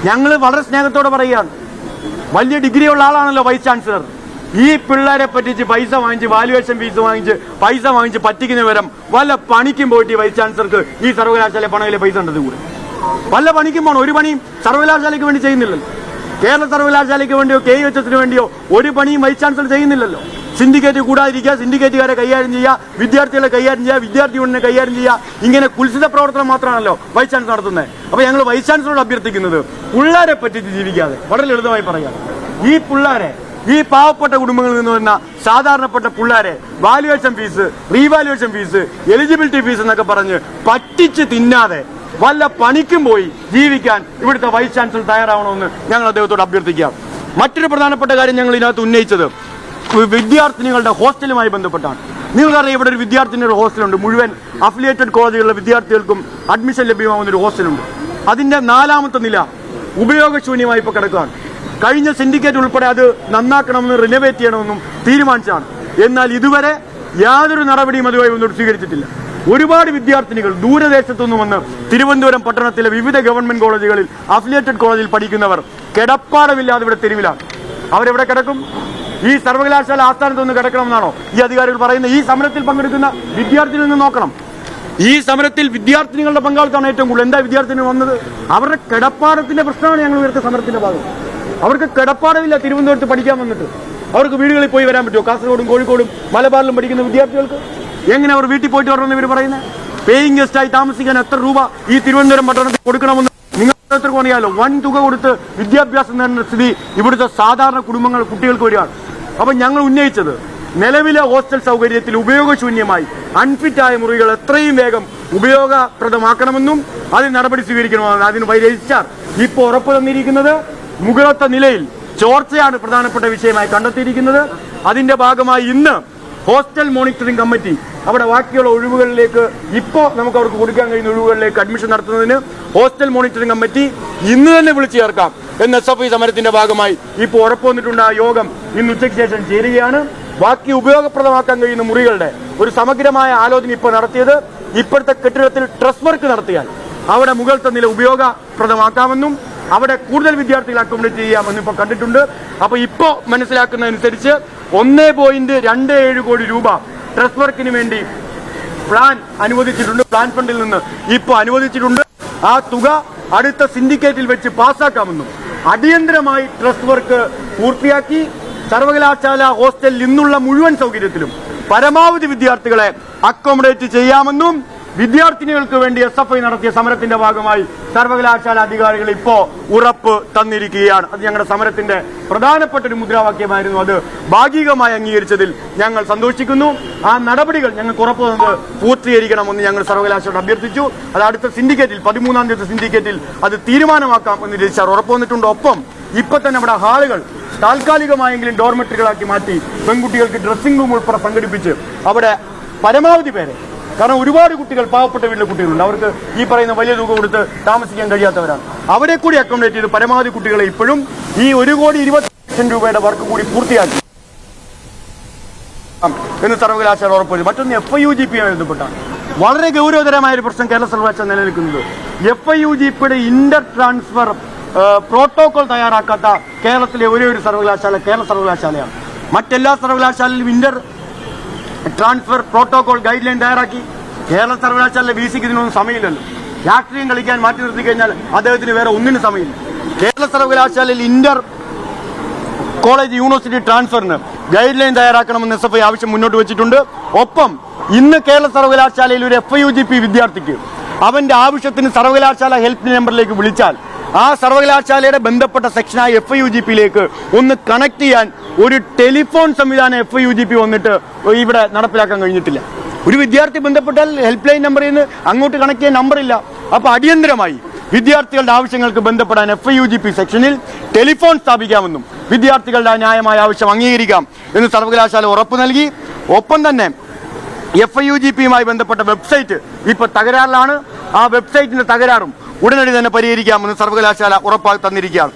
ഞങ്ങൾ വളരെ സ്നേഹത്തോടെ പറയുകയാണ്, വലിയ ഡിഗ്രിയുള്ള ആളാണല്ലോ വൈസ് ചാൻസലർ. ഈ പിള്ളേരെ പറ്റിച്ച് പൈസ വാങ്ങിച്ച് വാല്യുവേഷൻ ഫീസ് വാങ്ങിച്ച് പൈസ വാങ്ങിച്ച് പറ്റിക്കുന്ന വിവരം വല്ല പണിക്കും പോയിട്ട് വൈസ് ചാൻസലർക്ക് ഈ സർവകലാശാല പണയിലെ പൈസ ഉണ്ടത് കൂടെ വല്ല പണിക്കും പോകണം. ഒരു പണിയും സർവകലാശാലയ്ക്ക് വേണ്ടി ചെയ്യുന്നില്ലല്ലോ. കേരള സർവകലാശാലയ്ക്ക് വേണ്ടിയോ KUHS വേണ്ടിയോ ഒരു പണിയും വൈസ് ചാൻസലർ ചെയ്യുന്നില്ലല്ലോ. സിൻഡിക്കേറ്റ് കൂടാതിരിക്കുക, സിൻഡിക്കേറ്റുകാരെ കൈകാര്യം ചെയ്യുക, വിദ്യാർത്ഥികളെ കൈകാര്യം ചെയ്യുക, വിദ്യാർത്ഥി യൂണിയനെ കൈകാര്യം ചെയ്യുക, ഇങ്ങനെ കുൽസിത പ്രവർത്തനം മാത്രമാണല്ലോ വൈസ് ചാൻസലർ നടത്തുന്നത്. അപ്പോൾ ഞങ്ങൾ വൈസ് ചാൻസലറോട് അഭ്യർത്ഥിക്കുന്നത് പിള്ളേരെ പറ്റിച്ച് ജീവിക്കാതെ വളരെ ലളിതമായി പറയാം, ഈ പിള്ളേരെ, ഈ പാവപ്പെട്ട കുടുംബങ്ങളിൽ നിന്ന് വരുന്ന സാധാരണപ്പെട്ട പിള്ളേരെ valuation fees, revaluation fees, eligibility fees എന്നൊക്കെ പറഞ്ഞ് പറ്റിച്ച് തിന്നാതെ വല്ല പണിക്കും പോയി ജീവിക്കാൻ ഇവിടുത്തെ വൈസ് ചാൻസലർ തയ്യാറാവണമെന്ന് ഞങ്ങൾ അദ്ദേഹത്തോട് അഭ്യർത്ഥിക്കാം. മറ്റൊരു പ്രധാനപ്പെട്ട കാര്യം ഞങ്ങൾ ഇതിനകത്ത് ഉന്നയിച്ചത് വിദ്യാർത്ഥിനികളുടെ ഹോസ്റ്റലുമായി ബന്ധപ്പെട്ടാണ്. നിങ്ങൾക്കറിയാം, ഇവിടെ ഒരു വിദ്യാർത്ഥിനിയുടെ ഹോസ്റ്റലുണ്ട്. മുഴുവൻ അഫിലിയേറ്റഡ് കോളേജുകളിലെ വിദ്യാർത്ഥികൾക്കും അഡ്മിഷൻ ലഭ്യമാകുന്ന ഒരു ഹോസ്റ്റലുണ്ട്. അതിന്റെ 4ാമത്തെ നില ഉപയോഗശൂന്യമായി ഇപ്പോൾ കിടക്കുകയാണ്. കഴിഞ്ഞ സിൻഡിക്കേറ്റ് ഉൾപ്പെടെ അത് നന്നാക്കണമെന്നും റിനോവേറ്റ് ചെയ്യണമെന്നും തീരുമാനിച്ചാണ്. എന്നാൽ ഇതുവരെ യാതൊരു നടപടിയും അതുമായി ഒന്നും സ്വീകരിച്ചിട്ടില്ല. ഒരുപാട് വിദ്യാർത്ഥിനികൾ ദൂരദേശത്തുനിന്ന് വന്ന് തിരുവനന്തപുരം പട്ടണത്തിലെ വിവിധ ഗവൺമെന്റ് കോളേജുകളിൽ അഫിലിയേറ്റഡ് കോളേജിൽ പഠിക്കുന്നവർ കിടപ്പാടമില്ലാതെ ഇവിടെ തെരുവിലാണ്. അവരെവിടെ കിടക്കും? ഈ സർവകലാശാല ആസ്ഥാനത്ത് നിന്ന് കിടക്കണമെന്നാണോ ഈ അധികാരികൾ പറയുന്നത്? ഈ സമരത്തിൽ പങ്കെടുക്കുന്ന വിദ്യാർത്ഥിനിൽ നിന്ന് നോക്കണം. ഈ സമരത്തിൽ വിദ്യാർത്ഥിനികളുടെ പങ്കാളിത്തമാണ് ഏറ്റവും കൂടുതൽ. എന്താ വിദ്യാർത്ഥിനി വന്നത്? അവരുടെ കിടപ്പാടത്തിന്റെ പ്രശ്നമാണ് ഞങ്ങൾ ഉയർത്തിയ സമരത്തിന്റെ ഭാഗം. അവർക്ക് കിടപ്പാടമില്ല. തിരുവനന്തപുരത്ത് പഠിക്കാൻ വന്നിട്ട് അവർക്ക് വീടുകളിൽ പോയി വരാൻ പറ്റുമോ? കാസർഗോഡും കോഴിക്കോടും മലബാറിലും പഠിക്കുന്ന വിദ്യാർത്ഥികൾക്ക് എങ്ങനെ അവർ വീട്ടിൽ പോയിട്ട് വരണമെന്ന് ഇവർ പറയുന്നത്? പേയിങ് ഗസ്റ്റായി താമസിക്കാൻ എത്ര രൂപ ഈ തിരുവനന്തപുരം പട്ടണത്തിൽ കൊടുക്കണമെന്ന് നിങ്ങൾ ഓരോരുത്തർക്കും അറിയാലോ. വൻ തുക കൊടുത്ത് വിദ്യാഭ്യാസം നേടുന്ന സ്ഥിതി ഇവിടുത്തെ സാധാരണ കുടുംബങ്ങൾ, കുട്ടികൾക്ക് വരികയാണ്. അപ്പൊ ഞങ്ങൾ ഉന്നയിച്ചത് നിലവിലെ ഹോസ്റ്റൽ സൗകര്യത്തിൽ ഉപയോഗശൂന്യമായി അൺഫിറ്റായ മുറികൾ എത്രയും വേഗം ഉപയോഗപ്രദമാക്കണമെന്നും അതിന് നടപടി സ്വീകരിക്കണമെന്നും അതിന് രജിസ്ട്രാർ ഇപ്പോൾ ഉറപ്പ് തന്നിരിക്കുന്നത് മുകളിലത്തെ നിലയിൽ ചോർച്ചയാണ് പ്രധാനപ്പെട്ട വിഷയമായി കണ്ടെത്തിയിരിക്കുന്നത്. അതിന്റെ ഭാഗമായി ഇന്ന് ഹോസ്റ്റൽ മോണിറ്ററിംഗ് കമ്മിറ്റി അവിടെ ബാക്കിയുള്ള ഒഴിവുകളിലേക്ക്, ഇപ്പോൾ നമുക്ക് അവർക്ക് കൊടുക്കാൻ കഴിയുന്ന ഒഴിവുകളിലേക്ക് അഡ്മിഷൻ നടത്തുന്നതിന് ഹോസ്റ്റൽ മോണിറ്ററിംഗ് കമ്മിറ്റി ഇന്ന് തന്നെ വിളിച്ചു ചേർക്കാം എന്ന് SFI സമരത്തിന്റെ ഭാഗമായി ഇപ്പോൾ ഉറപ്പ് വന്നിട്ടുണ്ട്. ആ യോഗം ഇന്ന് ഉച്ചയ്ക്ക് ശേഷം ചേരുകയാണ്. ബാക്കി ഉപയോഗപ്രദമാക്കാൻ കഴിയുന്ന മുറികളുടെ ഒരു സമഗ്രമായ ആലോചന ഇപ്പോൾ നടത്തിയത് ഇപ്പോഴത്തെ കെട്ടിടത്തിൽ ട്രസ് വർക്ക് നടത്തിയാൽ അവിടെ മുകളിലത്തെ നില ഉപയോഗപ്രദമാക്കാമെന്നും അവിടെ കൂടുതൽ വിദ്യാർത്ഥികളെ അക്കോമഡേറ്റ് ചെയ്യാമെന്നും ഇപ്പോൾ കണ്ടിട്ടുണ്ട്. അപ്പൊ ഇപ്പോൾ മനസ്സിലാക്കുന്നതനുസരിച്ച് 1.27 കോടി രൂപ ട്രസ് വർക്കിന് വേണ്ടി പ്ലാൻ അനുവദിച്ചിട്ടുണ്ട്. പ്ലാൻ ഫണ്ടിൽ നിന്ന് ഇപ്പോൾ അനുവദിച്ചിട്ടുണ്ട്. ആ തുക അടുത്ത സിൻഡിക്കേറ്റിൽ വെച്ച് പാസ്സാക്കാമെന്നും അടിയന്തരമായി ട്രസ് വർക്ക് പൂർത്തിയാക്കി സർവകലാശാല ഹോസ്റ്റലിൽ നിന്നുള്ള മുഴുവൻ സൗകര്യത്തിലും പരമാവധി വിദ്യാർത്ഥികളെ അക്കോമഡേറ്റ് ചെയ്യാമെന്നും വിദ്യാർത്ഥിനികൾക്ക് വേണ്ടി SFI നടത്തിയ സമരത്തിന്റെ ഭാഗമായി സർവകലാശാല അധികാരികൾ ഇപ്പോ ഉറപ്പ് തന്നിരിക്കുകയാണ്. അത് ഞങ്ങളുടെ സമരത്തിന്റെ പ്രധാനപ്പെട്ട ഒരു മുദ്രാവാക്യമായിരുന്നു. അത് ഭാഗികമായി അംഗീകരിച്ചതിൽ ഞങ്ങൾ സന്തോഷിക്കുന്നു. ആ നടപടികൾ ഞങ്ങൾക്ക് ഉറപ്പ് തന്നത് പൂർത്തീകരിക്കണമെന്ന് ഞങ്ങൾ സർവകലാശാലയോട് അഭ്യർത്ഥിച്ചു. അത് അടുത്ത സിൻഡിക്കേറ്റിൽ 13ാം തീയതി സിൻഡിക്കേറ്റിൽ അത് തീരുമാനമാക്കാം എന്ന് രജിസ്ട്രാർ ഉറപ്പ് വന്നിട്ടുണ്ട്. ഒപ്പം ഇപ്പൊ തന്നെ ഇവിടെ ഹാളുകൾ താൽക്കാലികമായെങ്കിലും ഡോർമെട്രികളാക്കി മാറ്റി പെൺകുട്ടികൾക്ക് ഡ്രസ്സിംഗ് റൂം ഉൾപ്പെടെ സംഘടിപ്പിച്ച് അവിടെ പരമാവധി പേരെ, കാരണം ഒരുപാട് കുട്ടികൾ പാവപ്പെട്ട വീട്ടിലെ കുട്ടികളുണ്ട്, അവർക്ക് ഈ പറയുന്ന വലിയ തുക കൊടുത്ത് താമസിക്കാൻ കഴിയാത്തവരാണ്, അവരെ കൂടി അക്കോമഡേറ്റ് ചെയ്ത് പരമാവധി കുട്ടികളെ ഇപ്പോഴും ഈ 1,20,00,000 രൂപയുടെ വർക്ക് കൂടി പൂർത്തിയാക്കി എന്ന് സർവകലാശാല ഉറപ്പുവരുത്തി. മറ്റൊന്ന് FIUGP-യുമായി ബന്ധപ്പെട്ടാണ് വളരെ ഗൗരവതരമായ ഒരു പ്രശ്നം കേരള സർവകലാശാല നിലനിൽക്കുന്നത്. FIUGP-യുടെ ഇന്റർ ട്രാൻസ്ഫർ പ്രോട്ടോകോൾ തയ്യാറാക്കാത്ത കേരളത്തിലെ ഒരേ ഒരു സർവകലാശാല കേരള സർവകലാശാലയാണ്. മറ്റെല്ലാ സർവകലാശാലയിലും inter transfer protocol guideline തയ്യാറാക്കി. കേരള സർവകലാശാലയിലെ VC-ക്ക് ഇതിനൊന്നും സമയമില്ലല്ലോ. രാഷ്ട്രീയം കളിക്കാൻ മാറ്റി നിർത്തി കഴിഞ്ഞാൽ അദ്ദേഹത്തിന് വേറെ ഒന്നിനും സമയമില്ല. കേരള സർവകലാശാലയിൽ ഇന്റർ കോളേജ് യൂണിവേഴ്സിറ്റി ട്രാൻസ്ഫറിന് ഗൈഡ് ലൈൻ തയ്യാറാക്കണമെന്ന് SFI ആവശ്യം മുന്നോട്ട് വെച്ചിട്ടുണ്ട്. ഒപ്പം ഇന്ന് കേരള സർവകലാശാലയിൽ ഒരു FIUGP വിദ്യാർത്ഥിക്ക് അവന്റെ ആവശ്യത്തിന് സർവകലാശാല ഹെൽപ്പ് നമ്പറിലേക്ക് വിളിച്ചാൽ ആ സർവകലാശാലയുടെ ബന്ധപ്പെട്ട സെക്ഷനായ FIUGP-യിലേക്ക് ഒന്ന് കണക്ട് ചെയ്യാൻ ഒരു ടെലിഫോൺ സംവിധാനം FIUGP വന്നിട്ട് ഇവിടെ നടപ്പിലാക്കാൻ കഴിഞ്ഞിട്ടില്ല. ഒരു വിദ്യാർത്ഥി ബന്ധപ്പെട്ടാൽ ഹെൽപ്പ് ലൈൻ നമ്പറിൽ നിന്ന് അങ്ങോട്ട് കണക്ട് ചെയ്യാൻ നമ്പറില്ല. അപ്പൊ അടിയന്തരമായി വിദ്യാർത്ഥികളുടെ ആവശ്യങ്ങൾക്ക് ബന്ധപ്പെടാൻ FIUGP സെക്ഷനിൽ ടെലിഫോൺ സ്ഥാപിക്കാമെന്നും വിദ്യാർത്ഥികളുടെ ന്യായമായ ആവശ്യം അംഗീകരിക്കാം എന്ന് സർവകലാശാല ഉറപ്പ് നൽകി. ഒപ്പം തന്നെ FIUGP-യുമായി ബന്ധപ്പെട്ട വെബ്സൈറ്റ് ഇപ്പൊ തകരാറിലാണ്. ആ വെബ്സൈറ്റിന്റെ തകരാറും ഉടനടി തന്നെ പരിഹരിക്കാമെന്ന് സർവകലാശാല ഉറപ്പാക്കി തന്നിരിക്കുകയാണ്.